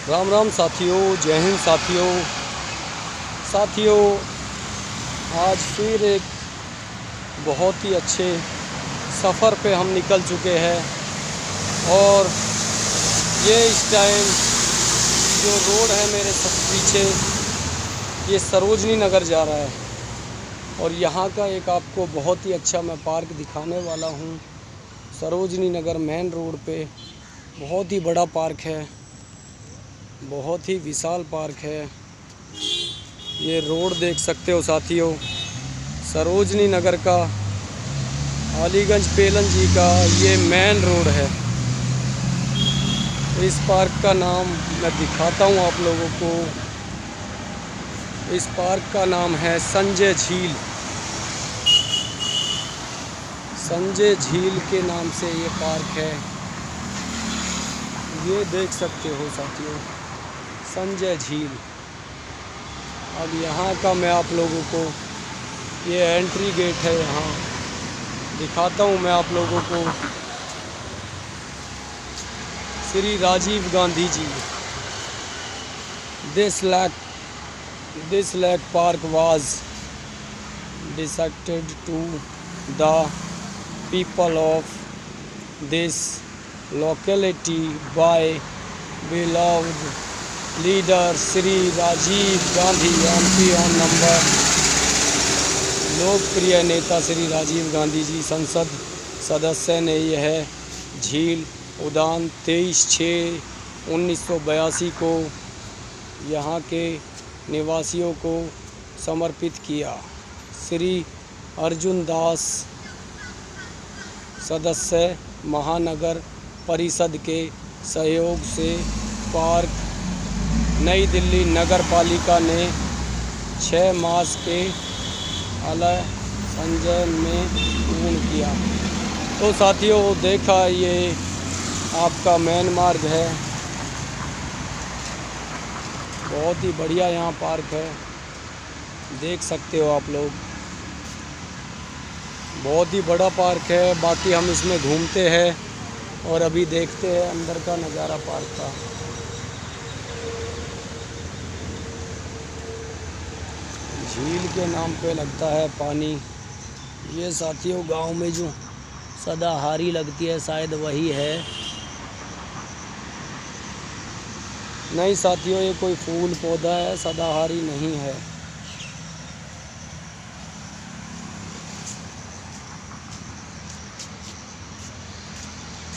राम राम साथियों, जय हिंद साथियों। आज फिर एक बहुत ही अच्छे सफ़र पे हम निकल चुके हैं और ये इस टाइम जो रोड है मेरे सब पीछे, ये सरोजनी नगर जा रहा है और यहाँ का एक आपको बहुत ही अच्छा मैं पार्क दिखाने वाला हूँ। सरोजनी नगर मेन रोड पे बहुत ही बड़ा पार्क है, बहुत ही विशाल पार्क है। ये रोड देख सकते हो साथियों, सरोजनी नगर का अलीगंज पेलन जी का ये मेन रोड है। इस पार्क का नाम मैं दिखाता हूँ आप लोगों को। इस पार्क का नाम है संजय झील। संजय झील के नाम से ये पार्क है। ये देख सकते हो साथियों, संजय झील। अब यहाँ का मैं आप लोगों को, ये एंट्री गेट है, यहाँ दिखाता हूँ मैं आप लोगों को। Shri Rajiv Gandhi ji, this lake park was dedicated to the people of this locality by beloved leader Shri Rajiv Gandhi MP on number. लोकप्रिय नेता श्री राजीव गांधी जी संसद सदस्य ने यह झील उद्यान 23/6/1982 को यहाँ के निवासियों को समर्पित किया। श्री अर्जुन दास सदस्य महानगर परिषद के सहयोग से पार्क नई दिल्ली नगर पालिका ने 6 मास के अलग संजय में पूर्ण किया। तो साथियों देखा, ये आपका मेन मार्ग है। बहुत ही बढ़िया यहाँ पार्क है, देख सकते हो आप लोग। बहुत ही बड़ा पार्क है। बाकी हम इसमें घूमते हैं और अभी देखते हैं अंदर का नज़ारा पार्क का। झील के नाम पे लगता है पानी। ये साथियों गांव में जो सदाहारी लगती है शायद वही है। नहीं साथियों, ये कोई फूल पौधा है, सदाहारी नहीं है।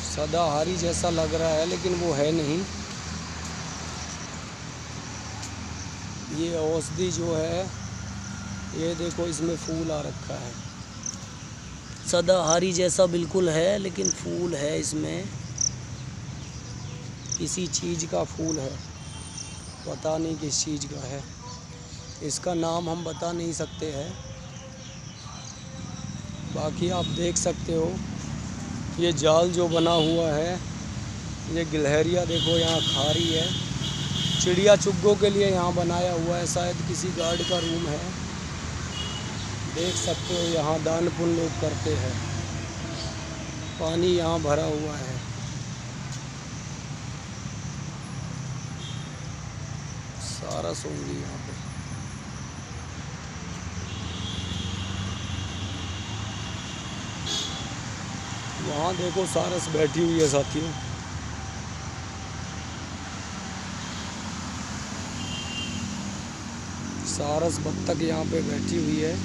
सदाहारी जैसा लग रहा है लेकिन वो है नहीं। ये औषधि जो है, ये देखो इसमें फूल आ रखा है। सदाहारी जैसा बिल्कुल है लेकिन फूल है इसमें, किसी चीज़ का फूल है, पता नहीं किस चीज़ का है। इसका नाम हम बता नहीं सकते हैं। बाकी आप देख सकते हो ये जाल जो बना हुआ है, ये गिलहरियाँ देखो यहाँ खा रही है। चिड़िया चुग्गों के लिए यहाँ बनाया हुआ है, शायद किसी गार्ड का रूम है। देख सकते हो यहाँ दान पुण्य लोग करते हैं। पानी यहाँ भरा हुआ है। सारस होंगी यहाँ पे। वहाँ देखो सारस बैठी हुई है साथियों। सारस बत्तख यहाँ पे बैठी हुई है।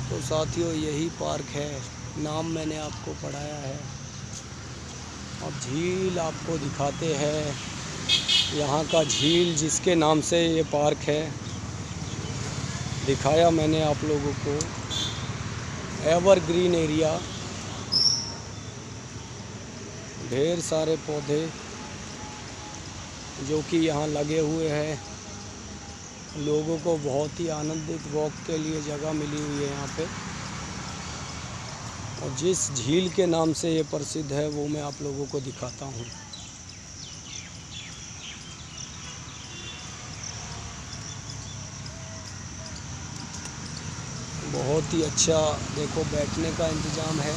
तो साथियों यही पार्क है, नाम मैंने आपको पढ़ाया है। अब झील आपको दिखाते हैं। यहाँ का झील जिसके नाम से ये पार्क है, दिखाया मैंने आप लोगों को। एवरग्रीन एरिया, ढेर सारे पौधे जो कि यहाँ लगे हुए हैं। लोगों को बहुत ही आनंदित वॉक के लिए जगह मिली हुई है यहाँ पे। और जिस झील के नाम से ये प्रसिद्ध है वो मैं आप लोगों को दिखाता हूँ। बहुत ही अच्छा देखो बैठने का इंतज़ाम है,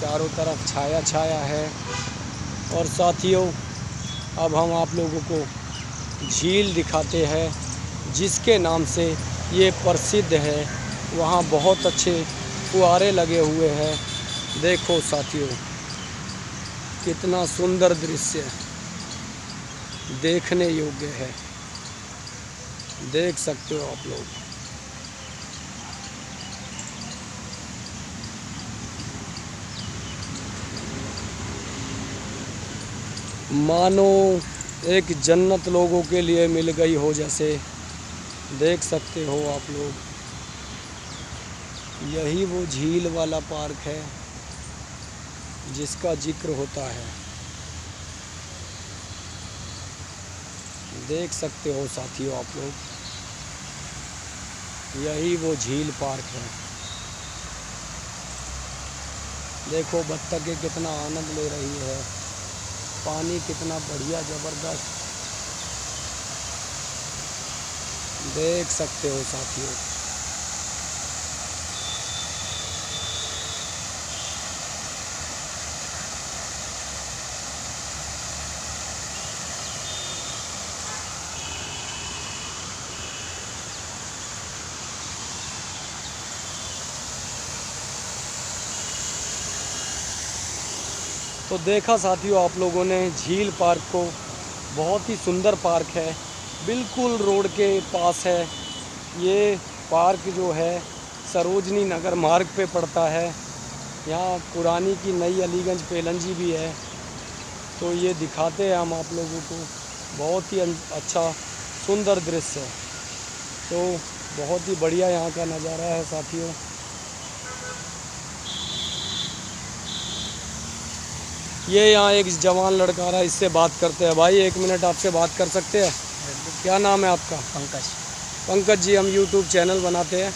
चारों तरफ छाया छाया है। और साथियों, अब हम आप लोगों को झील दिखाते हैं जिसके नाम से ये प्रसिद्ध है। वहाँ बहुत अच्छे फुहारे लगे हुए हैं। देखो साथियों, कितना सुंदर दृश्य, देखने योग्य है। देख सकते हो आप लोग। मानो एक जन्नत लोगों के लिए मिल गई हो जैसे। देख सकते हो आप लोग, यही वो झील वाला पार्क है जिसका जिक्र होता है। देख सकते हो साथियों आप लोग, यही वो झील पार्क है। देखो बत्तखें कितना आनंद ले रही है, पानी कितना बढ़िया ज़बरदस्त। देख सकते हो साथियों। तो देखा साथियों आप लोगों ने झील पार्क को। बहुत ही सुंदर पार्क है, बिल्कुल रोड के पास है। ये पार्क जो है सरोजनी नगर मार्ग पे पड़ता है। यहाँ पुरानी की नई अलीगंज पेलंजी भी है। तो ये दिखाते हैं हम आप लोगों को। बहुत ही अच्छा सुंदर दृश्य है। तो बहुत ही बढ़िया यहाँ का नज़ारा है साथियों। ये यहाँ एक जवान लड़का रहा, इससे बात करते हैं। भाई 1 मिनट आपसे बात कर सकते हैं? क्या नाम है आपका? पंकज। पंकज जी, हम यूट्यूब चैनल बनाते हैं।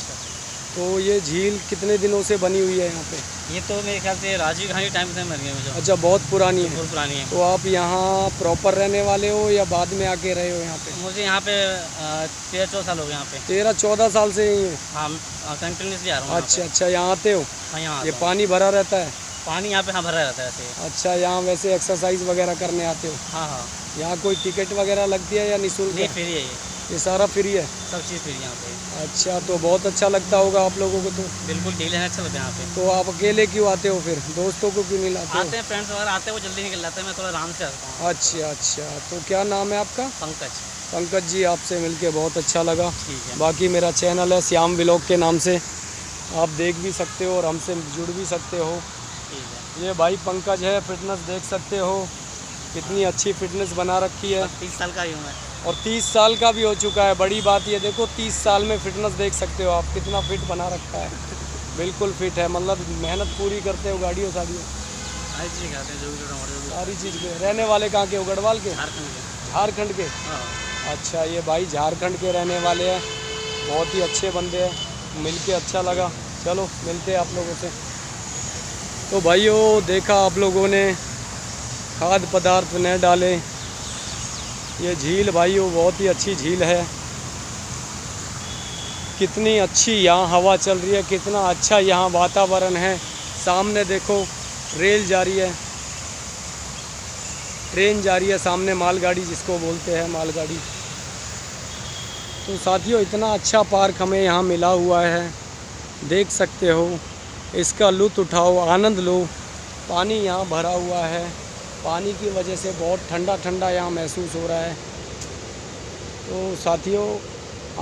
तो ये झील कितने दिनों से बनी हुई है यहाँ पे? ये तो मेरे ख्याल से राजीव गांधी टाइम से बन गई मुझे। अच्छा, बहुत पुरानी है। बहुत पुरानी है। तो आप यहाँ प्रॉपर रहने वाले हो या बाद में आके रहे हो यहाँ पे? मुझे यहाँ पे 13-14 साल हो गए यहाँ पे। 13-14 साल से यहीं हो? हाँ, कंटिन्यूसली आ रहा हूँ। अच्छा अच्छा, यहाँ आते हो? हाँ, यहाँ ये पानी भरा रहता है? पानी यहाँ पे हाँ भरा रहता है ऐसे। अच्छा, यहाँ वैसे एक्सरसाइज वगैरह करने आते हो? हाँ हाँ। यहाँ कोई टिकट वगैरह लगती है या निःशुल्क? नहीं, फ्री है ये सारा फ्री है? सब चीज़ फ्री यहाँ पे। अच्छा, तो बहुत अच्छा लगता होगा आप लोगों को? तो बिल्कुल डील है, अच्छा लगता है यहाँ पे। तो आप अकेले क्यों आते हो फिर? दोस्तों को क्यों नहीं लाते हो? आते हैं, फ्रेंड्स वगैरह आते हैं, वो जल्दी निकल जाते हैं, मैं थोड़ा आराम से आता हूँ। अच्छा अच्छा, तो क्या नाम है आपका? पंकज। पंकज जी, आपसे मिलके बहुत अच्छा लगा। ठीक है। बाकी मेरा चैनल है श्याम व्लॉग के नाम से, आप देख भी सकते हो और हमसे जुड़ भी सकते हो। ठीक है। ये भाई पंकज है, फिटनेस देख सकते हो, कितनी अच्छी फिटनेस बना रखी है। 30 साल का ही हूँ मैं। और 30 साल का भी हो चुका है। बड़ी बात ये देखो, 30 साल में फिटनेस देख सकते हो आप, कितना फिट बना रखा है। बिल्कुल फिट है, मतलब मेहनत पूरी करते हो गाड़ियों साड़ियों सारी चीज़ खाते हैं, जो भी सारी चीज़ के। रहने वाले कहाँ के हो? गढ़वाल के? झारखंड के। झारखंड के? हाँ। अच्छा, ये भाई झारखंड के रहने वाले हैं। बहुत ही अच्छे बंदे हैं, मिलके अच्छा लगा। चलो मिलते हैं आप लोगों से। तो भाइयों, देखा आप लोगों ने, खाद्य पदार्थ न डालें। ये झील भाइयों बहुत ही अच्छी झील है। कितनी अच्छी यहाँ हवा चल रही है, कितना अच्छा यहाँ वातावरण है। सामने देखो रेल जा रही है, ट्रेन जा रही है सामने, मालगाड़ी जिसको बोलते हैं, मालगाड़ी। तो साथियों, इतना अच्छा पार्क हमें यहाँ मिला हुआ है, देख सकते हो। इसका लुत्फ़ उठाओ, आनंद लो। पानी यहाँ भरा हुआ है, पानी की वजह से बहुत ठंडा ठंडा यहाँ महसूस हो रहा है। तो साथियों,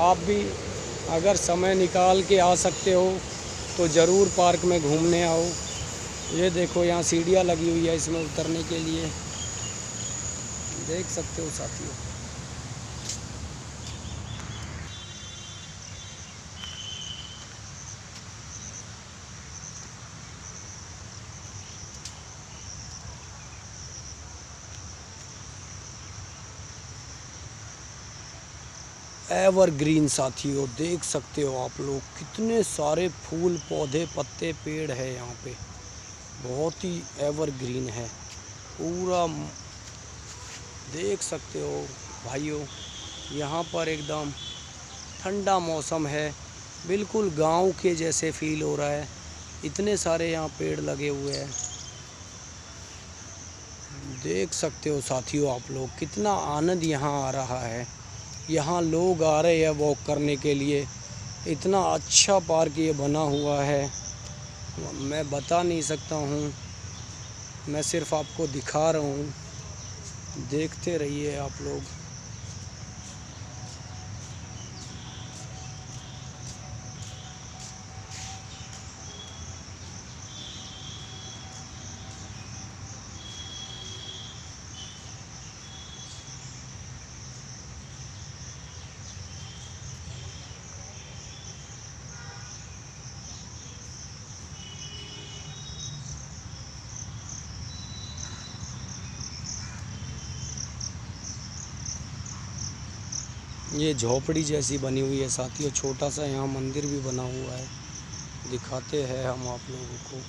आप भी अगर समय निकाल के आ सकते हो तो ज़रूर पार्क में घूमने आओ। ये देखो, यहाँ सीढ़ियाँ लगी हुई है इसमें उतरने के लिए, देख सकते हो साथियों। एवरग्रीन साथियों, देख सकते हो आप लोग, कितने सारे फूल पौधे पत्ते पेड़ है यहाँ पे। बहुत ही एवरग्रीन है पूरा, देख सकते हो भाइयों। यहाँ पर एकदम ठंडा मौसम है, बिल्कुल गांव के जैसे फील हो रहा है। इतने सारे यहाँ पेड़ लगे हुए हैं, देख सकते हो साथियों आप लोग, कितना आनंद यहाँ आ रहा है। यहाँ लोग आ रहे हैं वॉक करने के लिए। इतना अच्छा पार्क ये बना हुआ है, मैं बता नहीं सकता हूँ, मैं सिर्फ आपको दिखा रहा हूँ। देखते रहिए आप लोग। ये झोपड़ी जैसी बनी हुई है साथियों, छोटा सा यहाँ मंदिर भी बना हुआ है, दिखाते हैं हम आप लोगों को।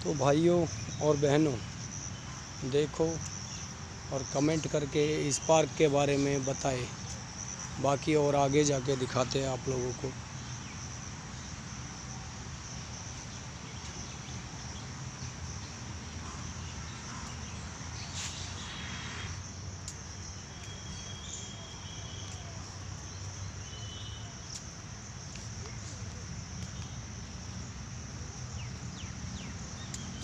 तो भाइयों और बहनों, देखो और कमेंट करके इस पार्क के बारे में बताएं। बाकी और आगे जाके दिखाते हैं आप लोगों को।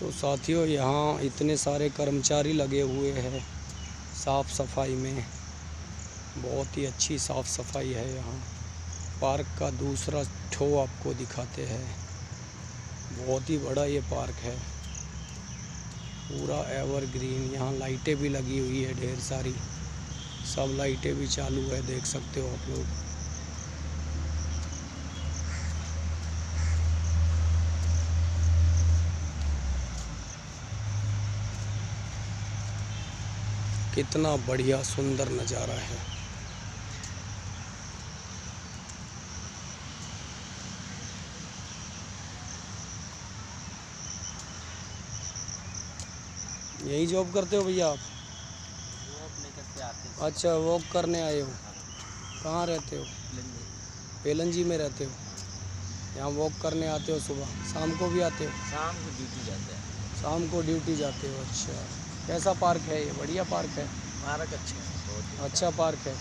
तो साथियों, यहाँ इतने सारे कर्मचारी लगे हुए हैं साफ़ सफाई में। बहुत ही अच्छी साफ़ सफाई है यहाँ। पार्क का दूसरा ठो आपको दिखाते हैं। बहुत ही बड़ा ये पार्क है, पूरा एवरग्रीन। यहाँ लाइटें भी लगी हुई है ढेर सारी, सब लाइटें भी चालू है, देख सकते हो आप लोग। कितना बढ़िया सुंदर नज़ारा है। यही जॉब करते हो भैया आप? जॉब लेकर के आते हैं। अच्छा, वॉक करने आए हो। कहाँ रहते हो? पेलंजी में रहते हो। यहाँ वॉक करने आते हो सुबह, शाम को भी आते हो? शाम को ड्यूटी जाते हैं। शाम को ड्यूटी जाते हो। अच्छा, कैसा पार्क है ये? बढ़िया पार्क है। पार्क अच्छा है, बहुत अच्छा पार्क है।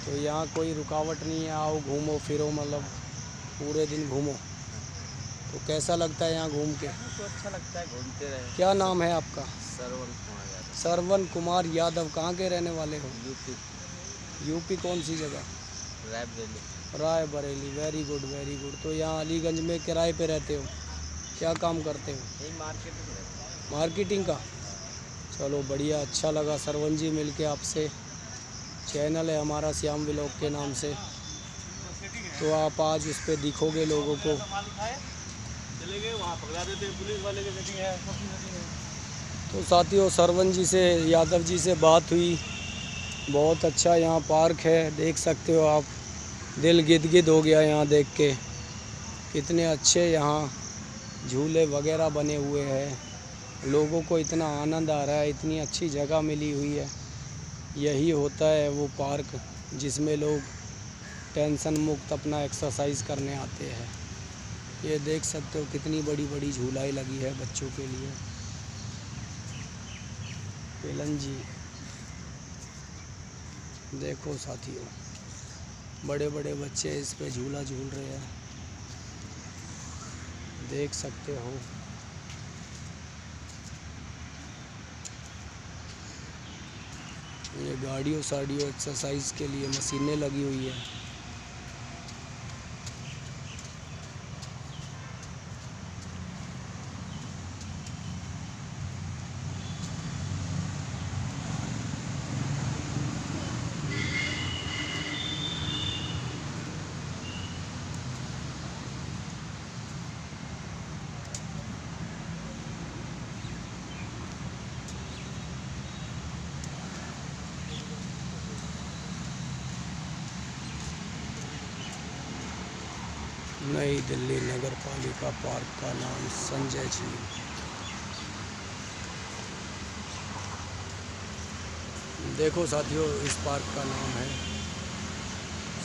तो यहाँ कोई रुकावट नहीं है, आओ घूमो फिरो, मतलब पूरे दिन घूमो। तो कैसा लगता है यहाँ घूम के? तो अच्छा लगता है, घूमते रहे। क्या नाम है आपका? सरवन कुमार यादव। सरवन कुमार यादव। कहाँ के रहने वाले हो? यूपी। यूपी कौन सी जगह? Raebareli. Raebareli. Very good very good. तो यहाँ अलीगंज में किराए पे रहते हो? क्या काम करते हो? यही मार्केट में रहते हैं। मार्केटिंग का। चलो बढ़िया, अच्छा लगा सरवन जी मिलके आपसे। चैनल है हमारा श्याम व्लॉग के नाम से, तो आप आज उस पर दिखोगे लोगों को। चले गए वहाँ पकड़ा देते, पुलिस वाले की मीटिंग है। तो साथियों, सरवन जी से, यादव जी से बात हुई। बहुत अच्छा यहाँ पार्क है, देख सकते हो आप। दिल गिदगिद हो गया यहाँ देख के। कितने अच्छे यहाँ झूले वगैरह बने हुए हैं। लोगों को इतना आनंद आ रहा है, इतनी अच्छी जगह मिली हुई है। यही होता है वो पार्क जिसमें लोग टेंशन मुक्त अपना एक्सरसाइज करने आते हैं। ये देख सकते हो कितनी बड़ी बड़ी झूलाई लगी है बच्चों के लिए। पेलंजी देखो साथियों, बड़े बड़े बच्चे इस पे झूला झूल रहे हैं, देख सकते हो। ये गाड़ियों साड़ियों एक्सरसाइज के लिए मशीनें लगी हुई है। नई दिल्ली नगर पालिका पार्क का नाम संजय झील। देखो साथियों, इस पार्क का नाम है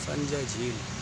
संजय झील।